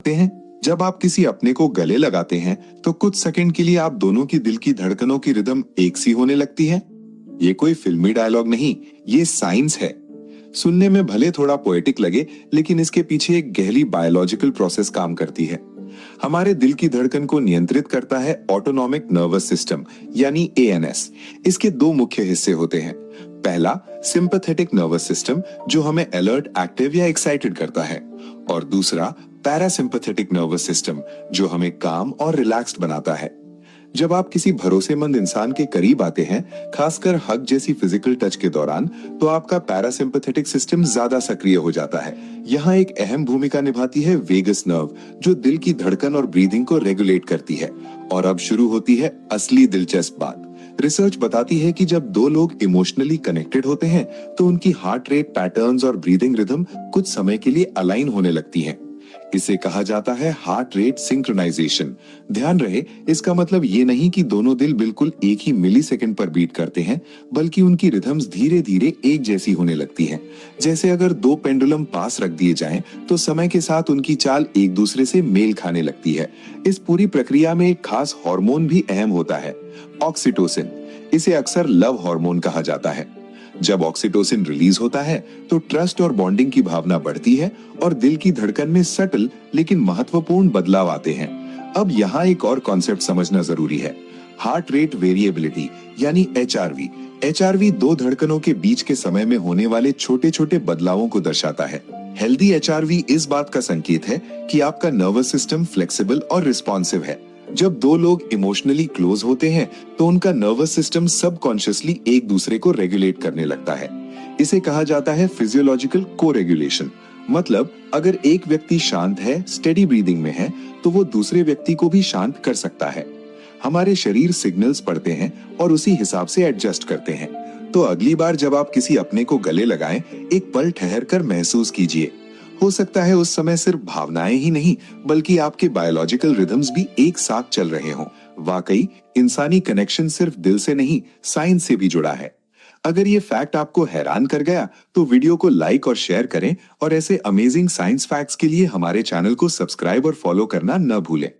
सकते हैं? जब आप किसी अपने को गले लगाते हैं तो कुछ सेकंड के लिए आप दोनों की दिल की धड़कनों की रिदम एक सी होने लगती है। ये कोई फिल्मी डायलॉग नहीं, ये साइंस है। सुनने में भले थोड़ा पोएटिक लगे, लेकिन इसके पीछे एक गहरी बायोलॉजिकल प्रोसेस काम करती है। हमारे दिल की धड़कन को नियंत्रित करता है ऑटोनॉमिक नर्वस सिस्टम यानी एएनएस। इसके दो मुख्य हिस्से होते हैं। पहला सिंपैथेटिक नर्वस सिस्टम, जो हमें अलर्ट, एक्टिव या एक्साइटेड करता है, और दूसरा पैरासिम्पैथेटिक नर्वस सिस्टम, जो हमें काम और रिलैक्स्ड बनाता है। जब आप किसी भरोसेमंद इंसान के करीब आते हैं, खासकर हग जैसी फिजिकल टच के दौरान, तो आपका पैरासिम्पैथेटिक सिस्टम ज्यादा सक्रिय हो जाता है। यहाँ एक अहम भूमिका निभाती है वेगस नर्व, जो दिल की धड़कन और ब्रीदिंग को रेगुलेट करती है। और अब शुरू होती है असली दिलचस्प बात। रिसर्च बताती है कि जब दो लोग इमोशनली कनेक्टेड होते हैं तो उनकी हार्ट रेट पैटर्न्स और ब्रीदिंग रिदम कुछ समय के लिए अलाइन होने लगती हैं। इसे कहा जाता है हार्ट रेट सिंक्रोनाइजेशन। ध्यान रहे, इसका मतलब ये नहीं कि दोनों दिल बिल्कुल एक ही मिलीसेकंड पर बीट करते हैं, बल्कि उनकी रिदम्स धीरे धीरे एक जैसी होने लगती हैं। जैसे अगर दो पेंडुलम पास रख दिए जाएं, तो समय के साथ उनकी चाल एक दूसरे से मेल खाने लगती है। इस पूरी प्रक्रिया में एक खास हार्मोन भी अहम होता है, ऑक्सीटोसिन। इसे अक्सर लव हार्मोन कहा जाता है। जब ऑक्सीटोसिन रिलीज होता है तो ट्रस्ट और बॉन्डिंग की भावना बढ़ती है और दिल की धड़कन में सटल लेकिन महत्वपूर्ण बदलाव आते हैं। अब यहाँ एक और कॉन्सेप्ट समझना जरूरी है, हार्ट रेट वेरिएबिलिटी यानी एचआरवी। एचआरवी दो धड़कनों के बीच के समय में होने वाले छोटे छोटे बदलावों को दर्शाता है। हेल्दी एचआरवी इस बात का संकेत है कि आपका नर्वस सिस्टम फ्लेक्सिबल और रिस्पॉन्सिव है। जब दो लोग इमोशनली क्लोज होते हैं तो उनका नर्वस सिस्टम सबकॉन्शियसली एक दूसरे को रेगुलेट करने लगता है। इसे कहा जाता है फिजियोलॉजिकल को-रेगुलेशन। मतलब अगर एक व्यक्ति शांत है, स्टेडी ब्रीदिंग में है, तो वो दूसरे व्यक्ति को भी शांत कर सकता है। हमारे शरीर सिग्नल्स पढ़ते हैं और उसी हिसाब से एडजस्ट करते हैं। तो अगली बार जब आप किसी अपने को गले लगाएं, एक पल ठहर कर महसूस कीजिए। हो सकता है उस समय सिर्फ भावनाएं ही नहीं, बल्कि आपके बायोलॉजिकल रिदम्स भी एक साथ चल रहे हों। वाकई इंसानी कनेक्शन सिर्फ दिल से नहीं, साइंस से भी जुड़ा है। अगर ये फैक्ट आपको हैरान कर गया तो वीडियो को लाइक और शेयर करें, और ऐसे अमेजिंग साइंस फैक्ट्स के लिए हमारे चैनल को सब्सक्राइब और फॉलो करना न भूलें।